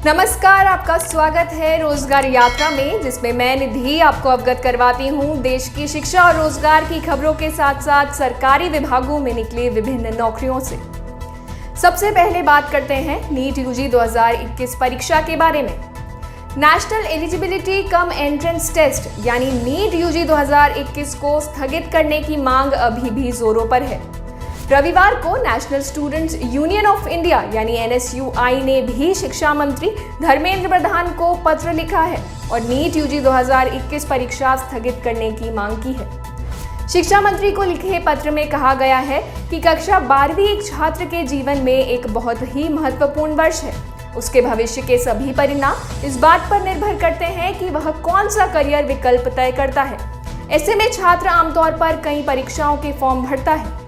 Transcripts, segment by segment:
नमस्कार, आपका स्वागत है रोजगार यात्रा में, जिसमें मैं निधि आपको अवगत करवाती हूं देश की शिक्षा और रोजगार की खबरों के साथ साथ सरकारी विभागों में निकली विभिन्न नौकरियों से। सबसे पहले बात करते हैं नीट यूजी 2021 परीक्षा के बारे में। National Eligibility cum Entrance Test यानी नीट यूजी 2021 को स्थगित करने की मांग अभी भी जोरों पर है। रविवार को national students union of India यानी NSUI ने भी शिक्षा मंत्री धर्मेंद्र प्रधान को पत्र लिखा है और नीट यूजी 2021 परीक्षा स्थगित करने की मांग की है। शिक्षा मंत्री को लिखे पत्र में कहा गया है कि कक्षा 12वीं एक छात्र के जीवन में एक बहुत ही महत्वपूर्ण वर्ष है। उसके भविष्य के सभी परिणाम इस बात पर निर्भर करते हैं कि वह कौन सा करियर विकल्प तय करता है। ऐसे में छात्र आमतौर पर कई परीक्षाओं के फॉर्म भरता है।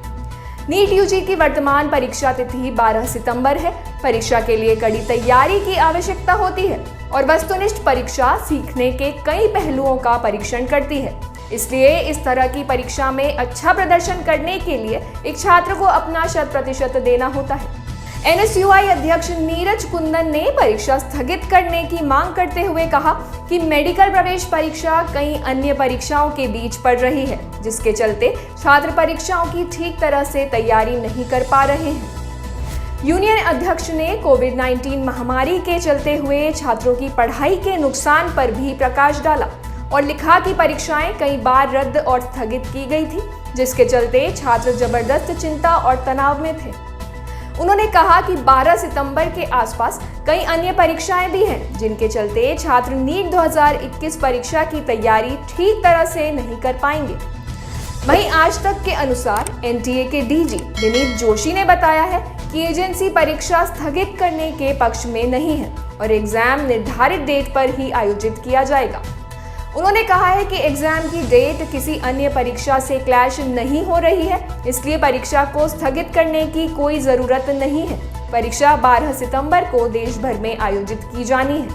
नीट यूजी की वर्तमान परीक्षा तिथि 12 सितंबर है। परीक्षा के लिए कड़ी तैयारी की आवश्यकता होती है और वस्तुनिष्ठ परीक्षा सीखने के कई पहलुओं का परीक्षण करती है। इसलिए इस तरह की परीक्षा में अच्छा प्रदर्शन करने के लिए एक छात्र को अपना 100% देना होता है। NSUI अध्यक्ष नीरज कुंदन ने परीक्षा स्थगित करने की मांग करते हुए कहा कि मेडिकल प्रवेश परीक्षा कई अन्य परीक्षाओं के बीच पड़ रही है, जिसके चलते छात्र परीक्षाओं की ठीक तरह से तैयारी नहीं कर पा रहे हैं। यूनियन अध्यक्ष ने कोविड-19 महामारी के चलते हुए छात्रों की पढ़ाई के नुकसान पर भी प्रकाश डाला और लिखा कि परीक्षाएं कई बार रद्द और स्थगित की गई थी, जिसके चलते छात्र जबरदस्त चिंता और तनाव में थे। उन्होंने कहा कि 12 सितंबर के आसपास कई अन्य परीक्षाएं भी हैं, जिनके चलते छात्र नीट 2021 परीक्षा की तैयारी ठीक तरह से नहीं कर पाएंगे। वहीं आज तक के अनुसार NTA के DG विनीत जोशी ने बताया है कि एजेंसी परीक्षा स्थगित करने के पक्ष में नहीं है और एग्जाम निर्धारित डेट पर ही आयोजित किया जाएगा। उन्होंने कहा है कि एग्जाम की डेट किसी अन्य परीक्षा से क्लैश नहीं हो रही है, इसलिए परीक्षा को स्थगित करने की कोई जरूरत नहीं है। परीक्षा 12 सितंबर को देश भर में आयोजित की जानी है।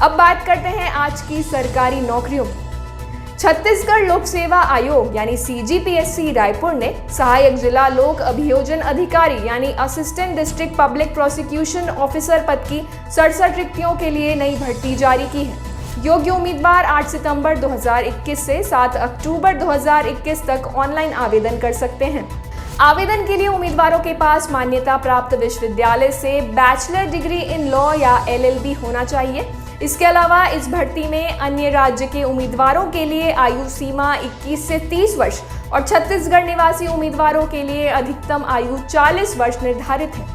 अब बात करते हैं आज की सरकारी नौकरियों की। छत्तीसगढ़ लोक सेवा आयोग यानी CGPSC रायपुर ने सहायक जिला लोक अभियोजन अधिकारी यानी assistant district public prosecution officer पद की 67 रिक्तियों के लिए नई भर्ती जारी की है। योग्य उम्मीदवार 8 सितंबर 2021 से 7 अक्टूबर 2021 तक ऑनलाइन आवेदन कर सकते हैं। आवेदन के लिए उम्मीदवारों के पास मान्यता प्राप्त विश्वविद्यालय से बैचलर डिग्री इन लॉ या LLB होना चाहिए। इसके अलावा इस भर्ती में अन्य राज्य के उम्मीदवारों के लिए आयु सीमा 21 से 30 वर्ष और छत्तीसगढ़ निवासी उम्मीदवारों के लिए अधिकतम आयु 40 वर्ष निर्धारित है।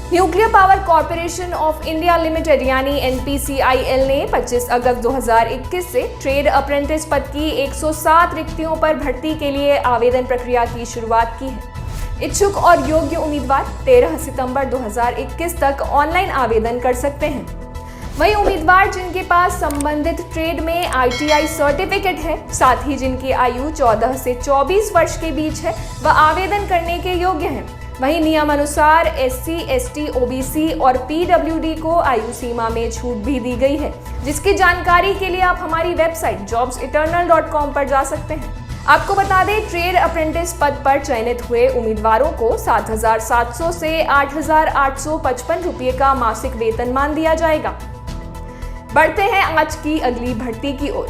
Nuclear power corporation of India limited यानी NPCIL ने 25 अगस्त 2021 से ट्रेड अप्रेंटिस पद की 107 रिक्तियों पर भर्ती के लिए आवेदन प्रक्रिया की शुरुआत की है। इच्छुक और योग्य उम्मीदवार 13 सितंबर 2021 तक ऑनलाइन आवेदन कर सकते हैं। वहीं उम्मीदवार जिनके पास संबंधित ट्रेड में ITI सर्टिफिकेट है, साथ ही जिनकी आयु 14 से 24 वर्ष के बीच है, वह आवेदन करने के योग्य हैं। वहीं नियम अनुसार SC, ST, OBC और PWD को आयु सीमा में छूट भी दी गई है, जिसकी जानकारी के लिए आप हमारी वेबसाइट jobseternal.com पर जा सकते हैं। आपको बता दें, ट्रेड अप्रेंटिस पद पर चयनित हुए उम्मीदवारों को 7,700 से 8,855 रुपये का मासिक वेतनमान दिया जाएगा। बढ़ते हैं आज की अगली भर्ती की ओर।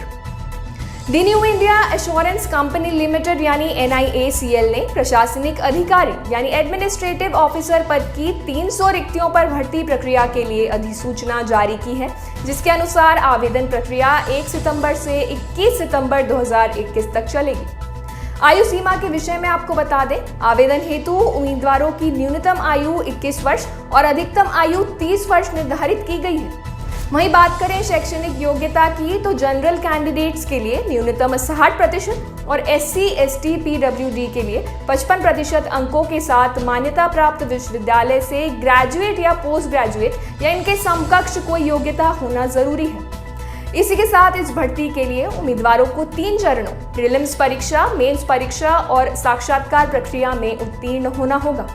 The New India Assurance Company Limited यानी NIACL ने प्रशासनिक अधिकारी यानी एडमिनिस्ट्रेटिव ऑफिसर पद की 300 रिक्तियों पर भर्ती प्रक्रिया के लिए अधिसूचना जारी की है, जिसके अनुसार आवेदन प्रक्रिया 1 सितंबर से 21 सितंबर 2021 तक चलेगी। आयु सीमा के विषय में आपको बता दें, आवेदन हेतु उम्मीदवारों की न्यूनतम आयु 21 वर्ष और अधिकतम आयु 30 वर्ष निर्धारित की गई है। वहीं बात करें शैक्षणिक योग्यता की, तो जनरल कैंडिडेट्स के लिए न्यूनतम 60% और SC, ST, PWD के लिए 55% अंकों के साथ मान्यता प्राप्त विश्वविद्यालय से ग्रेजुएट या पोस्ट ग्रेजुएट या इनके समकक्ष कोई योग्यता होना जरूरी है। इसी के साथ इस भर्ती के लिए उम्मीदवारों को 3 चरणों प्रीलिम्स परीक्षा, मेंस परीक्षा और साक्षात्कार प्रक्रिया में उत्तीर्ण होना होगा।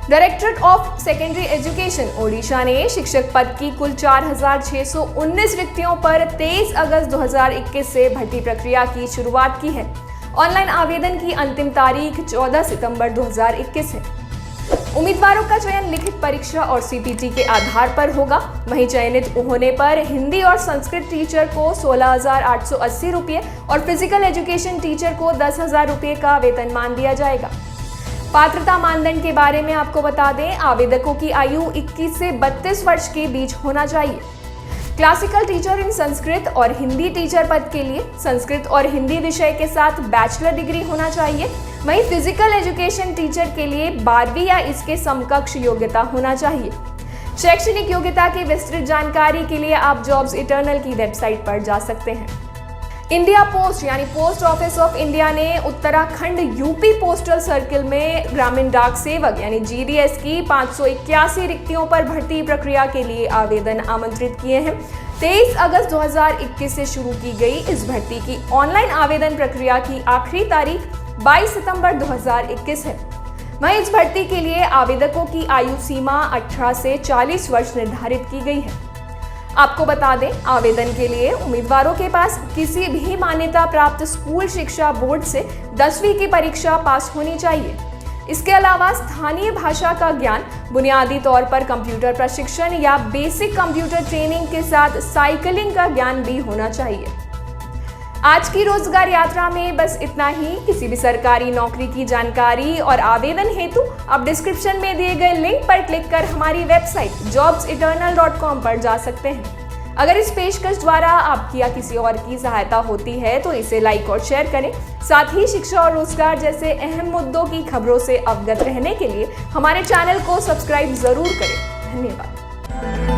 Directorate of secondary education Odisha ने शिक्षक पद की कुल 4,619 रिक्तियों पर 23 अगस्त 2021 से भर्ती प्रक्रिया की शुरुआत की है। ऑनलाइन आवेदन की अंतिम तारीख 14 सितंबर 2021 है। उम्मीदवारों का चयन लिखित परीक्षा और सीपीटी के आधार पर होगा। वहीं चयनित होने पर हिंदी और संस्कृत टीचर को 16,880 रुपये और फिजिकल एजुकेशन टीचर को 10,000 रुपये का वेतनमान दिया जाएगा। पात्रता मानदंड के बारे में आपको बता दें, आवेदकों की आयु 21 से 32 वर्ष के बीच होना चाहिए। क्लासिकल टीचर इन संस्कृत और हिंदी टीचर पद के लिए संस्कृत और हिंदी विषय के साथ बैचलर डिग्री होना चाहिए। वहीं फिजिकल एजुकेशन टीचर के लिए 12वीं या इसके समकक्ष योग्यता होना चाहिए। शैक्षणिक योग्यता की विस्तृत जानकारी के लिए आप जॉब्स इटर्नल की वेबसाइट पर जा सकते हैं। इंडिया पोस्ट यानी पोस्ट ऑफिस ऑफ इंडिया ने उत्तराखंड यूपी पोस्टल सर्किल में ग्रामीण डाक सेवक यानी जीडीएस की 581 रिक्तियों पर भर्ती प्रक्रिया के लिए आवेदन आमंत्रित किए हैं। 23 अगस्त 2021 से शुरू की गई इस भर्ती की ऑनलाइन आवेदन प्रक्रिया की आखिरी तारीख 22 सितंबर 2021 है। वहीं इस भर्ती के लिए आवेदकों की आयु सीमा 18 से 40 वर्ष निर्धारित की गई है। आपको बता दें, आवेदन के लिए उम्मीदवारों के पास किसी भी मान्यता प्राप्त स्कूल शिक्षा बोर्ड से 10वीं की परीक्षा पास होनी चाहिए। इसके अलावा स्थानीय भाषा का ज्ञान, बुनियादी तौर पर कंप्यूटर प्रशिक्षण या बेसिक कंप्यूटर ट्रेनिंग के साथ साइकिलिंग का ज्ञान भी होना चाहिए। आज की रोजगार यात्रा में बस इतना ही। किसी भी सरकारी नौकरी की जानकारी और आवेदन हेतु आप डिस्क्रिप्शन में दिए गए लिंक पर क्लिक कर हमारी वेबसाइट jobseternal.com पर जा सकते हैं। अगर इस पेशकश द्वारा आपकी या किसी और की सहायता होती है तो इसे लाइक और शेयर करें। साथ ही शिक्षा और रोजगार जैसे अहम मुद्दों की खबरों से अवगत रहने के लिए हमारे चैनल को सब्सक्राइब जरूर करें। धन्यवाद।